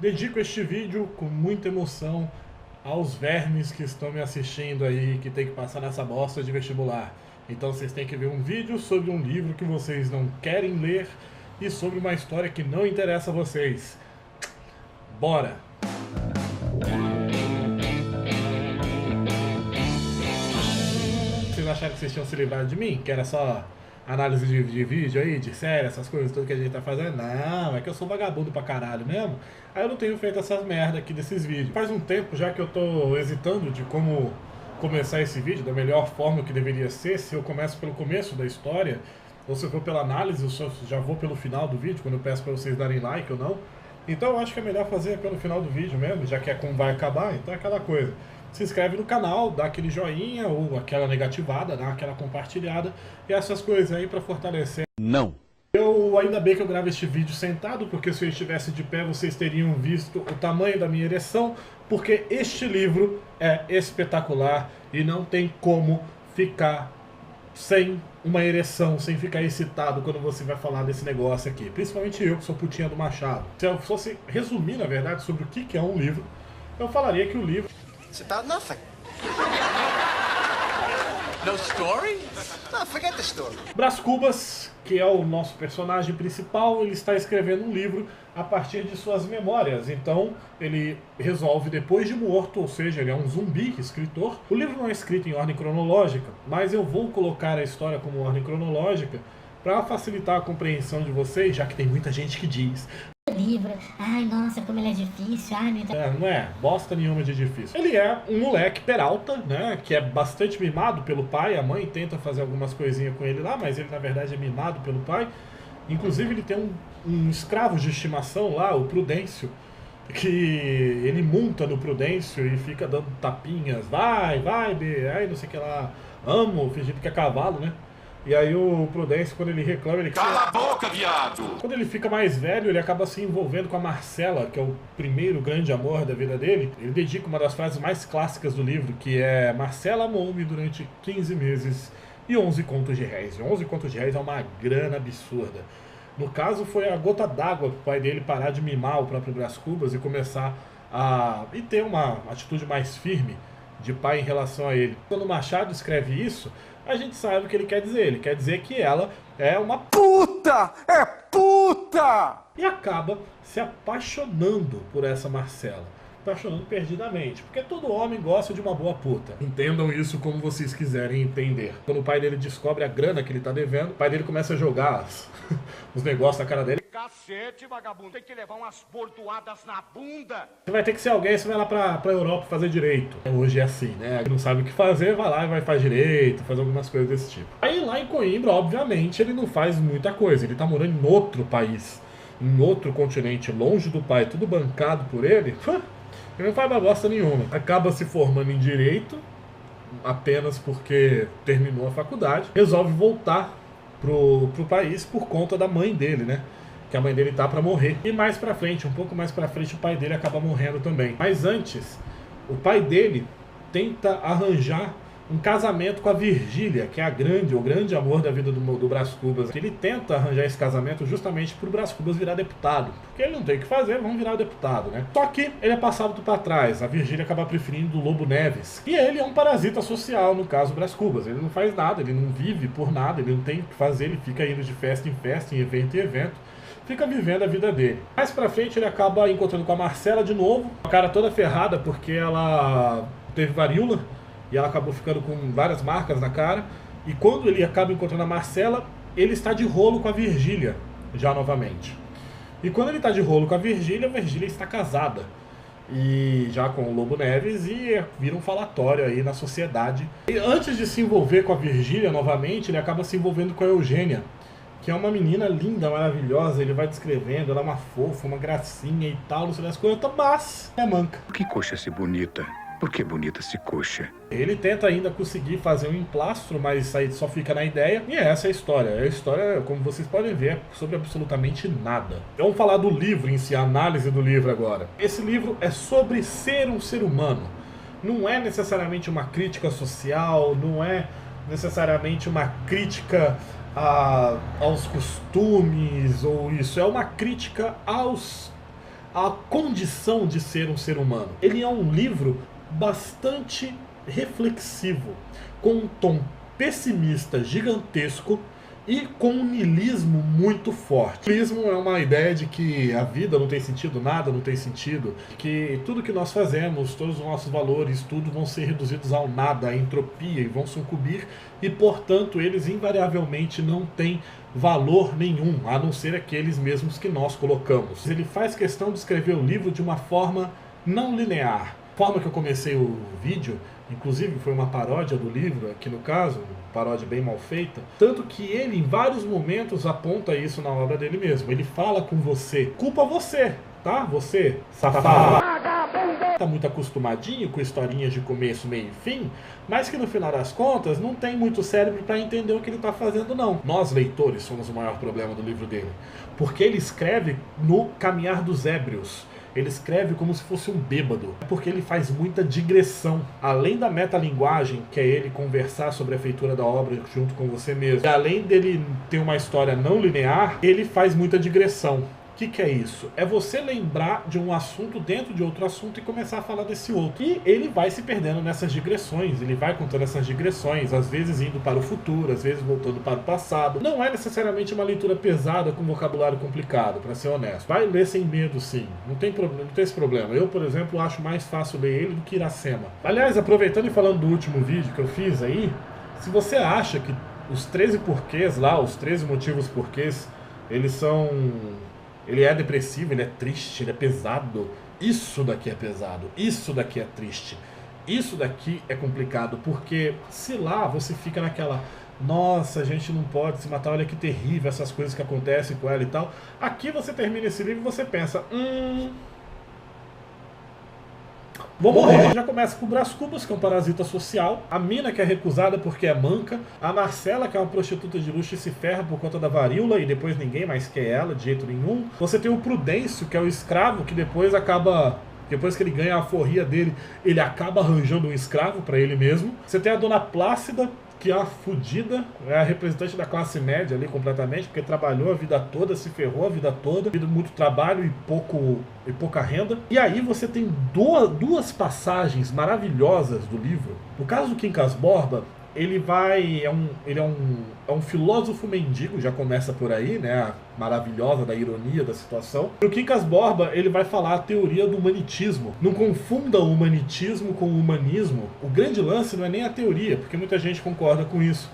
Dedico este vídeo com muita emoção aos vermes que estão me assistindo aí, que tem que passar nessa bosta de vestibular. Então vocês têm que ver um vídeo sobre um livro que vocês não querem ler e sobre uma história que não interessa a vocês. Bora! Vocês acharam que vocês tinham se livrado de mim? Que era só análise de vídeo aí, de série, essas coisas tudo que a gente tá fazendo? Não, é que eu sou vagabundo pra caralho mesmo. Aí eu não tenho feito essas merda aqui desses vídeos. Faz um tempo já que eu tô hesitando de como começar esse vídeo da melhor forma que deveria ser, se eu começo pelo começo da história, ou se eu vou pela análise, ou se eu já vou pelo final do vídeo, quando eu peço pra vocês darem like ou não. Então eu acho que é melhor fazer pelo final do vídeo mesmo, já que é como vai acabar, então é aquela coisa. Se inscreve no canal, dá aquele joinha ou aquela negativada, dá aquela compartilhada e essas coisas aí pra fortalecer. Não. Ainda bem que eu gravo este vídeo sentado, porque se eu estivesse de pé vocês teriam visto o tamanho da minha ereção, porque este livro é espetacular e não tem como ficar sem uma ereção, sem ficar excitado quando você vai falar desse negócio aqui. Principalmente eu, que sou putinha do Machado. Se eu fosse resumir, na verdade, sobre o que é um livro, eu falaria que o livro... It's about nothing. No story? No, forget the story. Brás Cubas, que é o nosso personagem principal, ele está escrevendo um livro a partir de suas memórias. Então, ele resolve depois de morto, ou seja, ele é um zumbi escritor. O livro não é escrito em ordem cronológica, mas eu vou colocar a história como ordem cronológica para facilitar a compreensão de vocês, já que tem muita gente que diz: livro, ai nossa, como ele é difícil, ai meu Deus. não é bosta nenhuma de difícil. Ele é um moleque peralta, né, que é bastante mimado pelo pai. A mãe tenta fazer algumas coisinhas com ele lá, mas ele na verdade é mimado pelo pai. Inclusive ele tem um escravo de estimação lá, o Prudêncio, que ele monta no Prudêncio e fica dando tapinhas, vai, B, ai não sei o que lá, amo, fingindo que é cavalo, né? E aí o Prudêncio, quando ele reclama, ele... Cala a boca, viado! Quando ele fica mais velho, ele acaba se envolvendo com a Marcela, que é o primeiro grande amor da vida dele. Ele dedica uma das frases mais clássicas do livro, que é: Marcela amou-me durante 15 meses e 11 contos de réis. E 11 contos de réis é uma grana absurda. No caso, foi a gota d'água para o pai dele parar de mimar o próprio Brás Cubas e começar a... e ter uma atitude mais firme de pai em relação a ele. Quando o Machado escreve isso, a gente sabe o que ele quer dizer. Ele quer dizer que ela é uma puta! É puta! E acaba se apaixonando por essa Marcela. Apaixonando perdidamente. Porque todo homem gosta de uma boa puta. Entendam isso como vocês quiserem entender. Quando o pai dele descobre a grana que ele tá devendo, o pai dele começa a jogar os negócios na cara dele. Cacete, vagabundo, tem que levar umas bordoadas na bunda. Você vai ter que ser alguém, você vai lá pra Europa fazer direito. Hoje é assim, né? Não sabe o que fazer, vai lá e vai fazer direito, faz algumas coisas desse tipo. Aí lá em Coimbra, obviamente, ele não faz muita coisa. Ele tá morando em outro país, em outro continente, longe do pai, tudo bancado por ele. Ele não faz bosta nenhuma. Acaba se formando em direito, apenas porque terminou a faculdade. Resolve voltar pro país por conta da mãe dele, né? Que a mãe dele tá pra morrer. E mais pra frente, um pouco mais pra frente, o pai dele acaba morrendo também. Mas antes, o pai dele tenta arranjar um casamento com a Virgília, que é o grande amor da vida do Brás Cubas. Ele tenta arranjar esse casamento justamente pro Brás Cubas virar deputado. Porque ele não tem o que fazer, vamos virar o deputado, né? Só que ele é passado pra trás. A Virgília acaba preferindo o Lobo Neves. E ele é um parasita social, no caso, Brás Cubas. Ele não faz nada, ele não vive por nada, ele não tem o que fazer, ele fica indo de festa em festa, em evento em evento. Fica vivendo a vida dele. Mais pra frente ele acaba encontrando com a Marcela de novo. A cara toda ferrada porque ela teve varíola e ela acabou ficando com várias marcas na cara. E quando ele acaba encontrando a Marcela, ele está de rolo com a Virgília, já novamente. E quando ele está de rolo com a Virgília está casada. E já com o Lobo Neves, e vira um falatório aí na sociedade. E antes de se envolver com a Virgília novamente, ele acaba se envolvendo com a Eugênia, que é uma menina linda, maravilhosa. Ele vai descrevendo, ela é uma fofa, uma gracinha e tal, não sei das coisas, mas é manca. Por que coxa se bonita? Por que bonita se coxa? Ele tenta ainda conseguir fazer um emplastro, mas aí só fica na ideia. E essa é a história. A história, como vocês podem ver, é sobre absolutamente nada. Vamos falar do livro em si, a análise do livro agora. Esse livro é sobre ser um ser humano. Não é necessariamente uma crítica social, não é necessariamente uma crítica aos costumes ou isso. É uma crítica a condição de ser um ser humano. Ele é um livro bastante reflexivo, com um tom pessimista gigantesco e com um niilismo muito forte. O niilismo é uma ideia de que a vida não tem sentido, nada não tem sentido, que tudo que nós fazemos, todos os nossos valores, tudo vão ser reduzidos ao nada, à entropia, e vão sucumbir, e portanto eles invariavelmente não têm valor nenhum, a não ser aqueles mesmos que nós colocamos. Ele faz questão de escrever o livro de uma forma não linear. A forma que eu comecei o vídeo, inclusive foi uma paródia do livro, aqui no caso, paródia bem mal feita, tanto que ele em vários momentos aponta isso na obra dele mesmo. Ele fala com você, culpa você, tá? Você, safado, tá muito acostumadinho com historinhas de começo, meio e fim, mas que no final das contas não tem muito cérebro para entender o que ele tá fazendo não. Nós, leitores, somos o maior problema do livro dele, porque ele escreve no caminhar dos ébrios. Ele escreve como se fosse um bêbado, porque ele faz muita digressão. Além da metalinguagem, que é ele conversar sobre a feitura da obra junto com você mesmo, e além dele ter uma história não linear, ele faz muita digressão. O que é isso? É você lembrar de um assunto dentro de outro assunto e começar a falar desse outro. E ele vai se perdendo nessas digressões, ele vai contando essas digressões, às vezes indo para o futuro, às vezes voltando para o passado. Não é necessariamente uma leitura pesada com vocabulário complicado, para ser honesto. Vai ler sem medo, sim. Não tem esse problema. Eu, por exemplo, acho mais fácil ler ele do que Iracema. Aliás, aproveitando e falando do último vídeo que eu fiz aí, se você acha que os 13 porquês lá, os 13 motivos porquês, ele é depressivo, ele é triste, ele é pesado. Isso daqui é pesado, isso daqui é triste, isso daqui é complicado, porque se lá você fica naquela, nossa, a gente não pode se matar, olha que terrível essas coisas que acontecem com ela e tal. Aqui você termina esse livro e você pensa, vou morrer. Já começa com o Brás Cubas, que é um parasita social. A mina, que é recusada porque é manca. A Marcela, que é uma prostituta de luxo e se ferra por conta da varíola, e depois ninguém mais quer ela, de jeito nenhum. Você tem o Prudêncio, que é o escravo, que depois acaba... Depois que ele ganha a forria dele, ele acaba arranjando um escravo pra ele mesmo. Você tem a Dona Plácida, que é uma fudida, é a representante da classe média ali completamente, porque trabalhou a vida toda, se ferrou a vida toda, muito trabalho e pouca renda. E aí você tem duas passagens maravilhosas do livro. No caso do Quincas Borba, ele é um filósofo mendigo, já começa por aí, né, a maravilhosa da ironia da situação. E o Quincas Borba, ele vai falar a teoria do humanitismo. Não confunda o humanitismo com o humanismo. O grande lance não é nem a teoria, porque muita gente concorda com isso.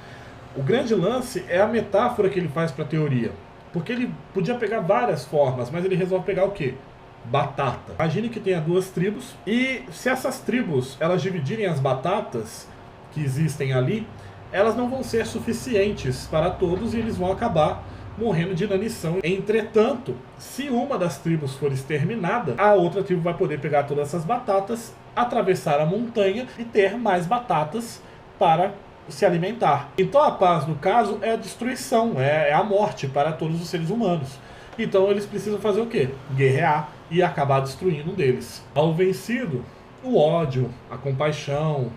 O grande lance é a metáfora que ele faz para a teoria. Porque ele podia pegar várias formas, mas ele resolve pegar o quê? Batata. Imagine que tenha duas tribos, e se essas tribos elas dividirem as batatas que existem ali, elas não vão ser suficientes para todos e eles vão acabar morrendo de inanição. Entretanto, se uma das tribos for exterminada, a outra tribo vai poder pegar todas essas batatas, atravessar a montanha e ter mais batatas para se alimentar. Então a paz, no caso, é a destruição, é a morte para todos os seres humanos. Então eles precisam fazer o quê? Guerrear e acabar destruindo um deles. Ao vencido, o ódio, a compaixão,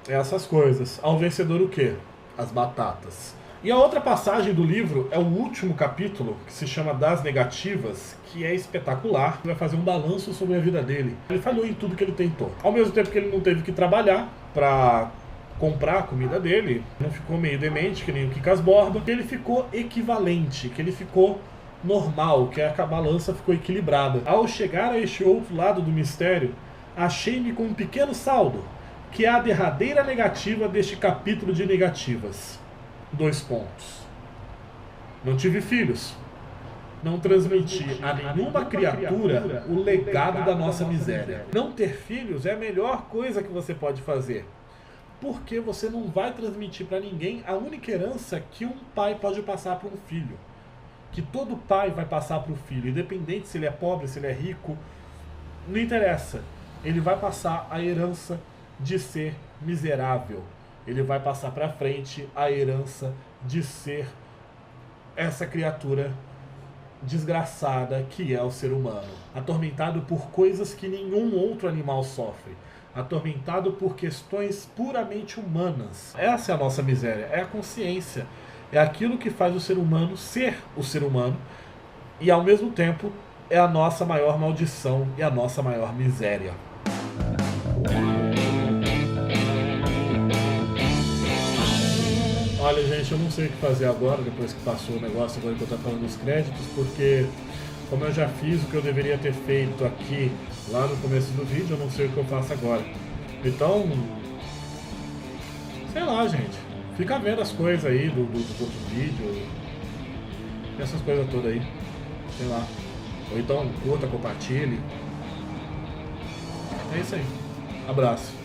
essas coisas. Ao vencedor o quê? As batatas. E a outra passagem do livro é o último capítulo, que se chama Das Negativas, que é espetacular. Vai fazer um balanço sobre a vida dele. Ele falhou em tudo que ele tentou. Ao mesmo tempo que ele não teve que trabalhar para comprar a comida dele, não ficou meio demente, que nem o Quincas Borba, que ele ficou equivalente, que ele ficou normal, que a balança ficou equilibrada. Ao chegar a este outro lado do mistério, achei-me com um pequeno saldo, que é a derradeira negativa deste capítulo de negativas. 2 pontos. Não tive filhos. Não transmiti a nenhuma criatura o legado da nossa miséria. Não ter filhos é a melhor coisa que você pode fazer, porque você não vai transmitir para ninguém a única herança que um pai pode passar para um filho. Que todo pai vai passar para o filho, independente se ele é pobre, se ele é rico, não interessa. Ele vai passar a herança de ser miserável. Ele vai passar para frente a herança de ser essa criatura desgraçada que é o ser humano, atormentado por coisas que nenhum outro animal sofre, atormentado por questões puramente humanas. Essa é a nossa miséria, é a consciência, é aquilo que faz o ser humano ser o ser humano e ao mesmo tempo é a nossa maior maldição e a nossa maior miséria. Olha, gente, eu não sei o que fazer agora, depois que passou o negócio, agora que eu tô falando dos créditos, porque como eu já fiz o que eu deveria ter feito aqui, lá no começo do vídeo, eu não sei o que eu faço agora. Então, sei lá, gente, fica vendo as coisas aí dos outros vídeos, essas coisas todas aí, sei lá. Ou então, curta, compartilhe. É isso aí. Abraço.